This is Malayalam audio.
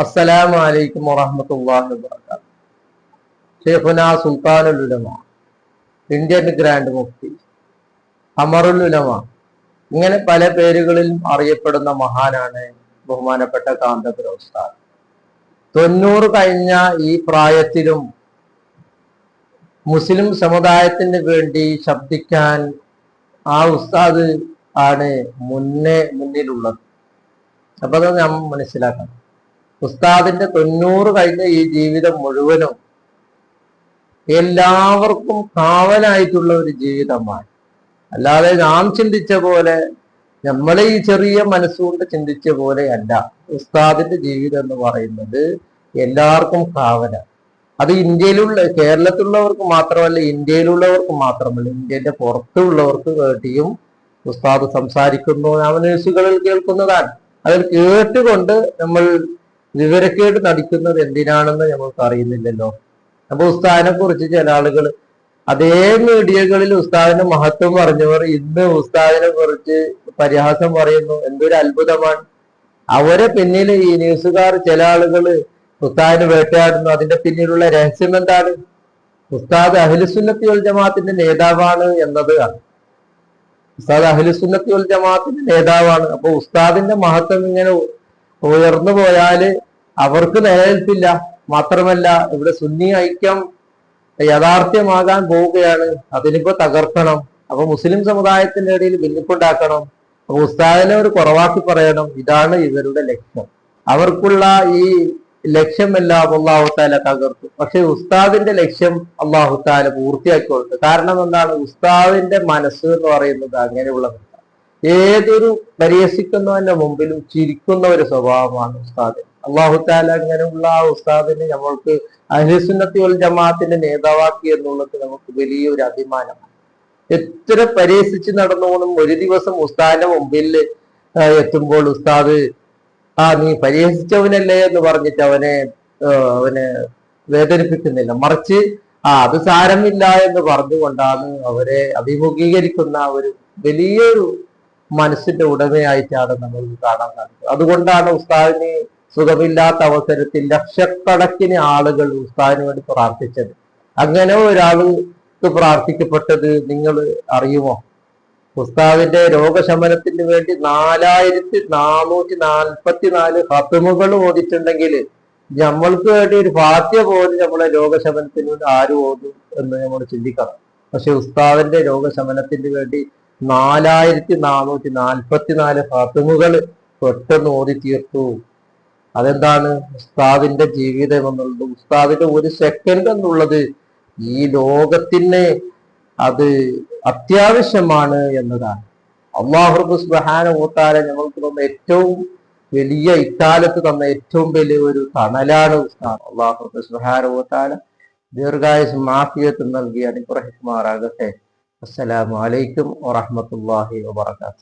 അസ്സലാമു അലൈക്കും വറഹ്മത്തുള്ളാഹി വബറകാതുഹു. ഷെയ്ഖുനാ സുൽത്താനുൽ ഉലമ, ഇന്ത്യൻ ഗ്രാൻഡ് മുഫ്തി, ഖമറുൽ ഉലമ, ഇങ്ങനെ പല പേരുകളിലും അറിയപ്പെടുന്ന മഹാനാണ് ബഹുമാനപ്പെട്ട കാന്തപുര ഉസ്താദ്. 90 കഴിഞ്ഞ ഈ പ്രായത്തിലും മുസ്ലിം സമുദായത്തിന് വേണ്ടി ശബ്ദിക്കാൻ ആ ഉസ്താദ് ആണ് മുന്നിലുള്ളത്. അപ്പൊ അത് നാം മനസ്സിലാക്കണം. ഉസ്താദിന്റെ 90 കഴിഞ്ഞ ഈ ജീവിതം മുഴുവനും എല്ലാവർക്കും കാവലായിട്ടുള്ള ഒരു ജീവിതമാണ്. അല്ലാതെ നാം ചിന്തിച്ച പോലെ, നമ്മളെ ഈ ചെറിയ മനസ്സുകൊണ്ട് ചിന്തിച്ച പോലെ അല്ല. ഉസ്താദിന്റെ ജീവിതം എന്ന് പറയുന്നത് എല്ലാവർക്കും കാവലാണ്. അത് കേരളത്തിലുള്ളവർക്ക് മാത്രമല്ല, ഇന്ത്യയിലുള്ളവർക്ക് മാത്രമല്ല, ഇന്ത്യന്റെ പുറത്തുള്ളവർക്ക് വേണ്ടിയും ഉസ്താദ് സംസാരിക്കുന്നു. നാം ന്യൂസുകളിൽ കേൾക്കുന്നതാണ്. അതിൽ കേട്ടുകൊണ്ട് നമ്മൾ വിവരക്കേട് നടിക്കുന്നത് എന്തിനാണെന്ന് ഞങ്ങൾക്ക് അറിയുന്നില്ലല്ലോ. അപ്പൊ ഉസ്താദിനെ കുറിച്ച് ചില ആളുകൾ അതേ മീഡിയകളിൽ ഉസ്താദിന്റെ മഹത്വം പറഞ്ഞവർ ഇന്ന് ഉസ്താദിനെ കുറിച്ച് പരിഹാസം പറയുന്നു. എന്തൊരു അത്ഭുതമാണ്! അവരെ പിന്നിൽ ഈ ന്യൂസുകാർ ചില ആളുകൾ ഉസ്താദിനെ വേട്ടയാടുന്നു. അതിന്റെ പിന്നിലുള്ള രഹസ്യം എന്താണ്? ഉസ്താദ് അഹ്ലുസുന്നത്തി വൽ ജമാഅത്തിന്റെ നേതാവാണ് എന്നത് ആണ്. ഉസ്താദ് അഹ്ലുസുന്നത്തി വൽ ജമാഅത്തിന്റെ നേതാവാണ്. അപ്പൊ ഉസ്താദിന്റെ മഹത്വം ഇങ്ങനെ ഉയർന്നു പോയാല് അവർക്ക് നിലനിൽപ്പില്ല. മാത്രമല്ല, ഇവിടെ സുന്നി ഐക്യം യാഥാർത്ഥ്യമാകാൻ പോവുകയാണ്. അതിനിപ്പോ തകർക്കണം. അപ്പൊ മുസ്ലിം സമുദായത്തിന്റെ ഇടയിൽ ഭിന്നിപ്പുണ്ടാക്കണം. അപ്പൊ ഉസ്താദിനെ ഒരു കുറവാക്കി പറയണം. ഇതാണ് ഇവരുടെ ലക്ഷ്യം. അവർക്കുള്ള ഈ ലക്ഷ്യമെല്ലാം അല്ലാഹു തആല തകർത്തു. പക്ഷെ ഉസ്താദിന്റെ ലക്ഷ്യം അല്ലാഹു തആല പൂർത്തിയാക്കി കൊടുത്തു. കാരണം എന്താണ്? ഉസ്താദിന്റെ മനസ്സ് എന്ന് പറയുന്നത് അങ്ങനെയുള്ളതാണ്. ഏതൊരു പരിഹസിക്കുന്നവന്റെ മുമ്പിലും ചിരിക്കുന്ന ഒരു സ്വഭാവമാണ് ഉസ്താദ്. അല്ലാഹു തആല അങ്ങനെയുള്ള ആ ഉസ്താദിനെ നമ്മൾക്ക് അഹ്ലുസുന്നത്തി വൽ ജമാഅത്തിന്റെ നേതാവാക്കി എന്നുള്ളത് നമുക്ക് വലിയൊരു അഭിമാനമാണ്. എത്ര പരിഹസിച്ച് നടന്നോളും ഒരു ദിവസം ഉസ്താദിന്റെ മുമ്പിൽ എത്തുമ്പോൾ ഉസ്താദ് നീ പരിഹസിച്ചവനല്ലേ എന്ന് പറഞ്ഞിട്ട് അവനെ വേദനിപ്പിക്കുന്നില്ല. മറിച്ച് അത് സാരമില്ല എന്ന് പറഞ്ഞുകൊണ്ടാണ് അവരെ അഭിമുഖീകരിക്കുന്ന ഒരു വലിയൊരു മനസ്സിന്റെ ഉടമയായിട്ടാണ് നമ്മൾ കാണാൻ സാധിക്കുന്നത്. അതുകൊണ്ടാണ് ഉസ്താദിന് സുഖമില്ലാത്ത അവസരത്തിൽ ലക്ഷക്കണക്കിന് ആളുകൾ ഉസ്താദിന് വേണ്ടി പ്രാർത്ഥിച്ചത്. അങ്ങനെ ഒരാൾക്ക് പ്രാർത്ഥിക്കപ്പെട്ടത് നിങ്ങൾ അറിയുമോ? ഉസ്താദിന്റെ രോഗശമനത്തിന് വേണ്ടി 4444 ഖത്മുകൾ ഓതിയിട്ടുണ്ടെങ്കിൽ നമ്മൾക്ക് വേണ്ടി ഒരു ഫാത്തിഹ പോലും നമ്മളെ രോഗശമനത്തിന് വേണ്ടി ആര് ഓതും എന്ന് നമ്മൾ ചിന്തിക്കണം. പക്ഷെ ഉസ്താദിന്റെ രോഗശമനത്തിന് വേണ്ടി 4444 ഖത്മുകൾ പെട്ടെന്ന് ഓതി തീർത്തു. അതെന്താണ്? ഉസ്താദിന്റെ ജീവിതം എന്നുള്ളത്, ഉസ്താദിന്റെ ഒരു സെക്കൻഡ് എന്നുള്ളത് ഈ ലോകത്തിന് അത് അത്യാവശ്യമാണ് എന്നതാണ്. അല്ലാഹു സുബ്ഹാനഹു വ തആല ഞങ്ങൾക്ക് തന്ന ഏറ്റവും വലിയ, ഇക്കാലത്ത് തന്ന ഏറ്റവും വലിയ ഒരു തണലാണ് ഉസ്താദ്. അല്ലാഹു സുബ്ഹാനഹു വ തആല ദീർഘായുസ്സും ആഫിയത്തും നൽകി അനുഗ്രഹിക്കുമാറാകട്ടെ. അസ്സലാമു അലൈക്കും വറഹ്മത്തുള്ളാഹി വബറകാതുഹു.